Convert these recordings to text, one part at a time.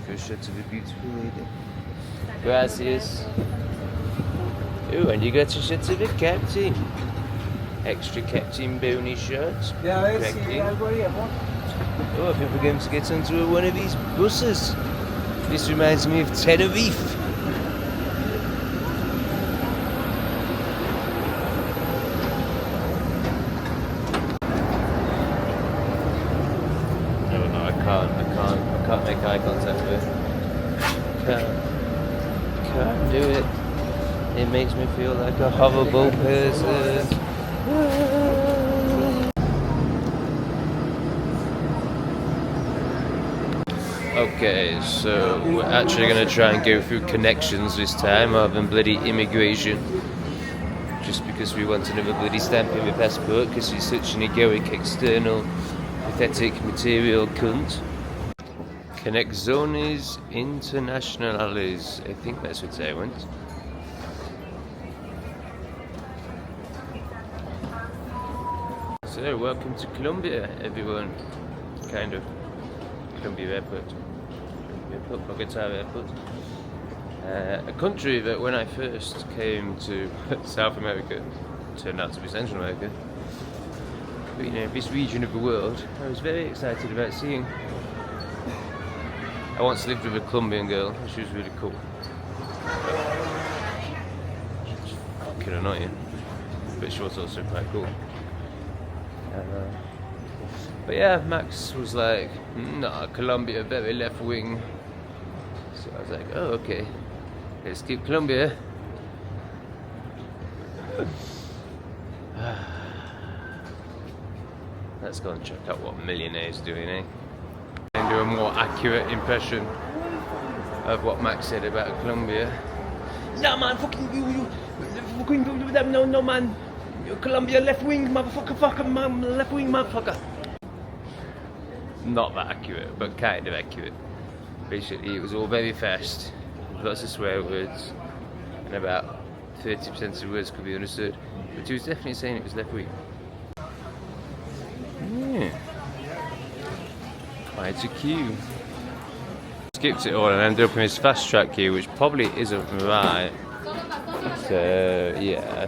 for a shot of a beautiful lady. Gracias. Oh, and you got a shot of a captain. Extra captain bony shirts. Yeah, I see. Oh, I think we're going to get onto one of these buses. This reminds me of Tenerife. No, I can't make eye contact with it. Can't do it. It makes me feel like a horrible person. Okay, so we're actually going to try and go through connections this time rather than bloody immigration. Just because we want another bloody stamp in the passport because he's such an egoic, external, pathetic, material cunt. Conexiones internationales. I think that's what I want. So, welcome to Colombia, everyone. Kind of. Colombia Airport. Bogota Airport. A country that when I first came to South America, turned out to be Central America, but you know, this region of the world, I was very excited about seeing. I once lived with a Colombian girl, and she was really cool. She was fucking annoying, but she was also quite cool. But yeah, Max was like, nah, Colombia, very left wing. So I was like, oh, okay, let's keep Colombia. Let's go and check out what Millionaire's doing, eh? And do a more accurate impression of what Max said about Colombia. No man, fucking you fucking no man, Colombia left wing motherfucker, man, left wing motherfucker. Not that accurate, but kind of accurate. Basically, it was all very fast, lots of swear words, and about 30% of the words could be understood. But he was definitely saying it was left wing. Yeah. Quite a queue. Skipped it all and ended up in this fast track queue, which probably isn't right. So, yeah,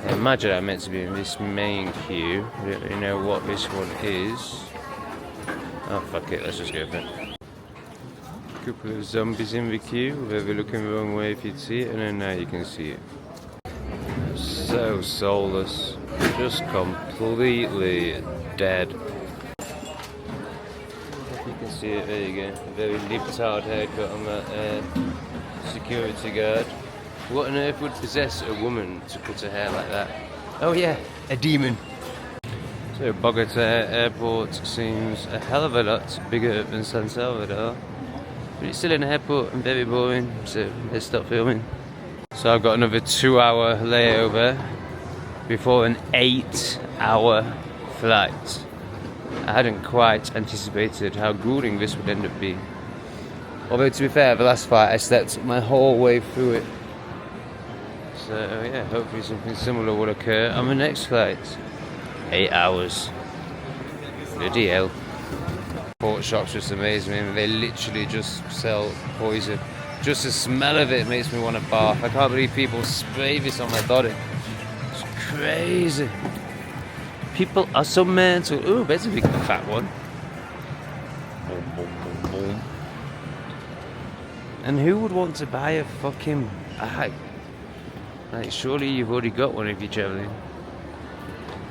I imagine I'm meant to be in this main queue. I don't really know what this one is. Oh fuck it, let's just go for it. Couple of zombies in the queue, they were looking the wrong way if you'd see it, and then now you can see it. So soulless, just completely dead. If you can see it, there you go. A very libtard haircut on that security guard. What on earth would possess a woman to cut her hair like that? Oh yeah, a demon. So Bogota Airport seems a hell of a lot bigger than San Salvador. But it's still an airport and very boring, so let's stop filming. So I've got another 2-hour layover before an 8-hour flight. I hadn't quite anticipated how grueling this would end up being. Although to be fair, the last flight I slept my whole way through it. So yeah, hopefully something similar will occur on the next flight. 8 hours. Bloody hell. Port shops just amaze me. They literally just sell poison. Just the smell of it makes me want to barf. I can't believe people spray this on my body. It's crazy. People are so mental. Ooh, there's a big fat one. Boom, boom, boom, boom. And who would want to buy a fucking bag? Like, surely you've already got one if you're travelling.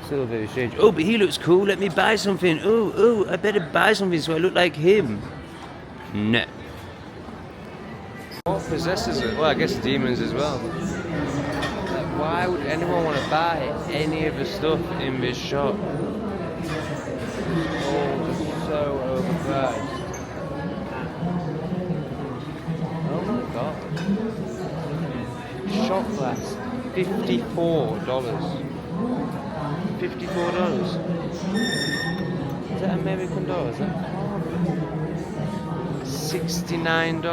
Still very strange. Oh, but he looks cool. Let me buy something. Oh, I better buy something so I look like him. No. What possesses it? Well, I guess demons as well. Like, why would anyone want to buy any of the stuff in this shop? All just so overpriced. Oh my god. Shot glass, $54. $54. Is that American dollars? Is that $69?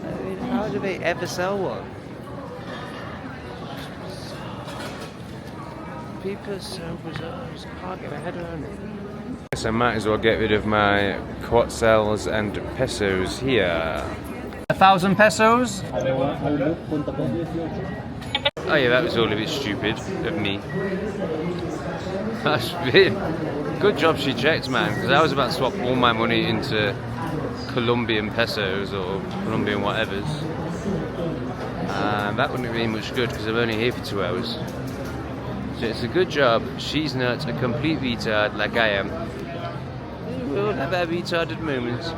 I mean, how do they ever sell one? People are so bizarre, I just can't get my head around it. So I might as well get rid of my quetzals and pesos here. 1,000 pesos? Oh yeah, that was all a bit stupid of me. That's been good job she checked, man, because I was about to swap all my money into Colombian pesos or Colombian whatevers. That wouldn't be much good because I'm only here for 2 hours. So it's a good job she's not a complete retard like I am. We all have our retarded moments.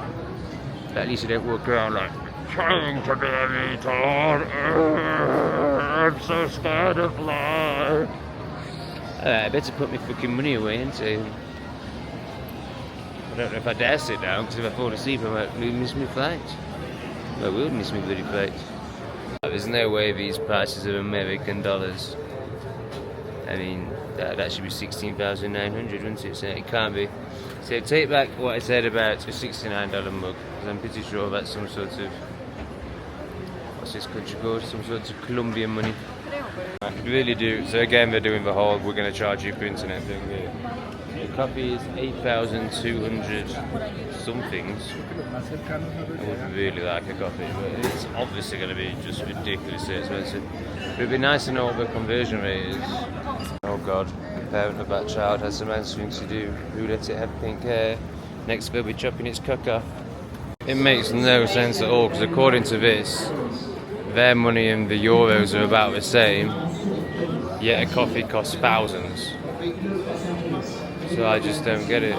But at least you don't walk around like, trying to be a retard. I'm so scared to fly. I better put my fucking money away and say, I don't know if I dare sit down because if I fall asleep I might miss my flight. I will miss my bloody flight. There's no way these prices of American dollars. I mean, that should be 16,900, wouldn't it? So it can't be. So take back what I said about a $69 mug, because I'm pretty sure that's some sort of, what's this country called? Some sort of Colombian money. I could really do. So again, they're doing the whole we're going to charge you for internet thing here. The coffee is 8,200 somethings. I would really like a coffee, but it's obviously going to be just ridiculously expensive. But it'd be nice to know what the conversion rate is. Oh God, the parent of that child has some answering to do. Who let it have pink hair? Next they'll be chopping its cock off. It makes no sense at all, because according to this, their money and the euros are about the same, yet a coffee costs thousands. So I just don't get it.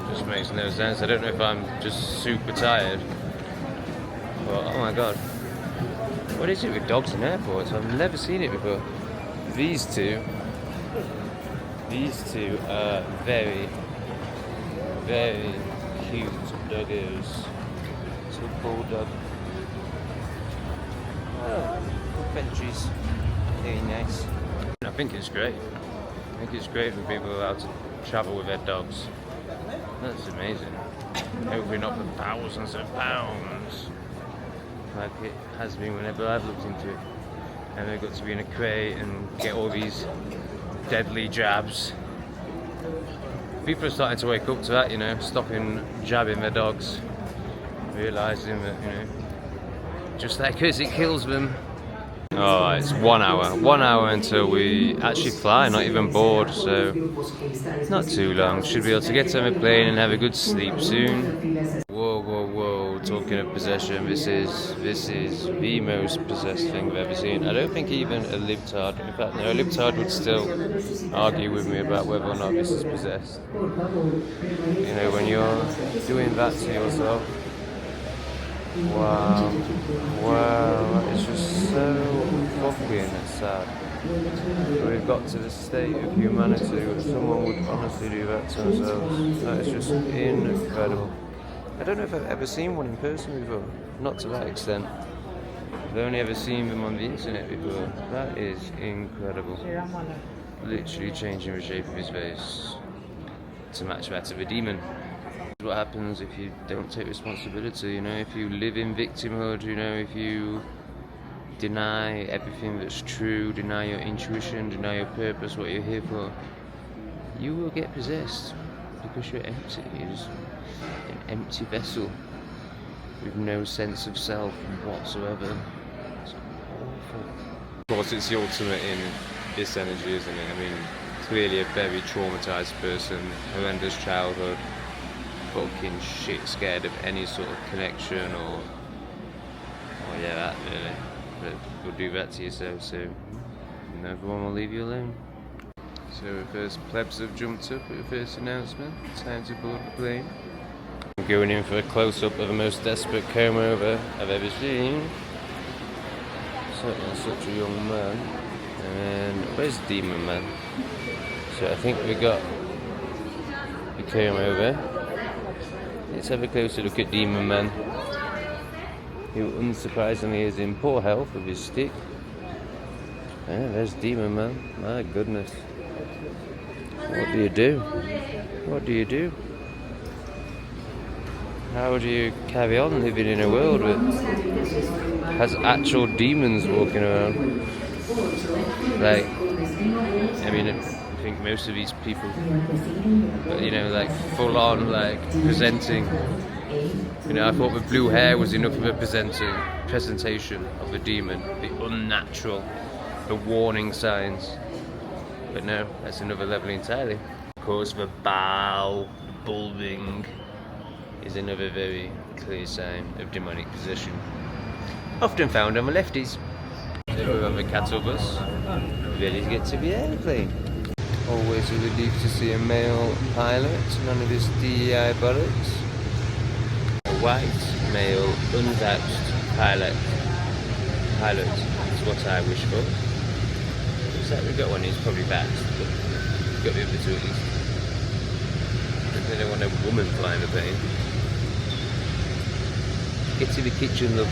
Just makes no sense. I don't know if I'm just super tired. But oh my God. What is it with dogs in airports? I've never seen it before. These two are very, very cute doggos. It's a bulldog. Oh, benches. Very nice. I think it's great. I think it's great for people allowed to travel with their dogs. That's amazing. Opening up for thousands of pounds. Like it has been whenever I've looked into it. And they've got to be in a crate and get all these deadly jabs. People are starting to wake up to that, you know, stopping jabbing their dogs. Realising that, you know, just that because it kills them. Oh, it's 1 hour. 1 hour until we actually fly, not even board, so not too long. Should be able to get on a plane and have a good sleep soon. Whoa, whoa, whoa, talking of possession, this is the most possessed thing I've ever seen. I don't think even a libtard, in fact no, a libtard would still argue with me about whether or not this is possessed. You know, when you're doing that to yourself. Wow, that is just so fucking sad. We've got to the state of humanity where someone would honestly do that to themselves. That is just incredible. I don't know if I've ever seen one in person before, not to that extent. I've only ever seen them on the internet before. That is incredible. Literally changing the shape of his face to match that of a demon. What happens if you don't take responsibility, you know, if you live in victimhood, you know, if you deny everything that's true, deny your intuition, deny your purpose, what you're here for, you will get possessed because you're empty. You're just an empty vessel with no sense of self whatsoever. It's awful. Of course, it's the ultimate in this energy, isn't it? I mean, clearly a very traumatized person, horrendous childhood, fucking shit scared of any sort of connection or yeah, that really. But you'll do that to yourself, so no one will leave you alone. So the first plebs have jumped up at the first announcement. Time to board the plane. I'm going in for a close-up of the most desperate comb-over I've ever seen. Certainly such a young man. And where's Demon Man? So I think we got the comb-over. Let's have a closer look at Demon Man, who unsurprisingly is in poor health with his stick. Yeah, there's Demon Man. My goodness. What do you do? What do you do? How do you carry on living in a world that has actual demons walking around? Like, I mean, I think think most of these people, but you know, like full on, like presenting. You know, I thought the blue hair was enough of a presentation of the demon, the unnatural, the warning signs. But no, that's another level entirely. Of course, the bow, the bulbing, is another very clear sign of demonic possession. Often found on the lefties. So we're on the cattle bus, ready to get to the airplane. Always a relief to see a male pilot, none of his DEI bollocks. A white, male, unvouched pilot. Pilot is what I wish for. Looks like we've got one who's probably vouched, but we've got the other two at least. They don't want a woman flying the plane. Get to the kitchen, love.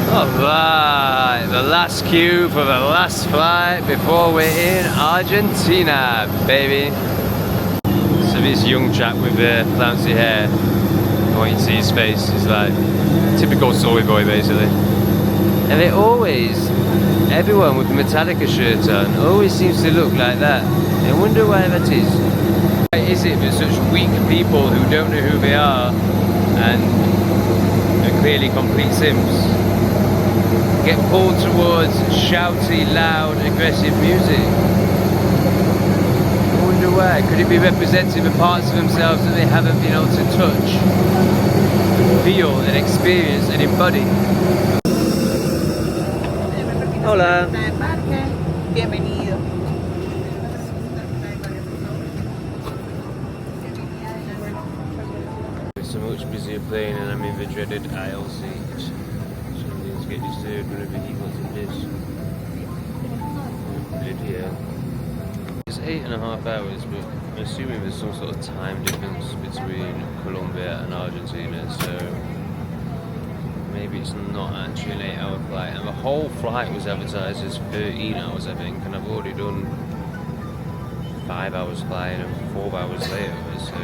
Alright, the last queue for the last flight before we're in Argentina, baby. So this young chap with the flouncy hair, I want you to see his face, he's like typical soy boy basically. And they always, everyone with the Metallica shirt on, always seems to look like that. I wonder why that is. Why is it that such weak people who don't know who they are and are clearly complete simps get pulled towards shouty, loud, aggressive music? I wonder why. Could it be representative of parts of themselves that they haven't been able to touch, feel and experience and embody? Hola. Bienvenido. It's a much busier plane and I'm in the dreaded aisle seat. Something's get disturbed whenever he goes in this. Bloody hell. It's 8.5 hours, but I'm assuming there's some sort of time difference between Colombia and Argentina, so maybe it's not actually an 8-hour flight. And the whole flight was advertised as 13 hours, I think, and I've already done 5 hours flying and 4 hours layover, so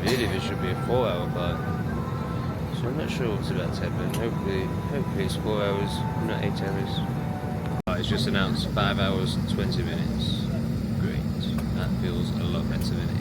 really there should be a 4-hour flight. So I'm not sure what's about to happen. Hopefully it's 4 hours, not 8 hours. It's just announced 5 hours and 20 minutes. Great. That feels a lot better than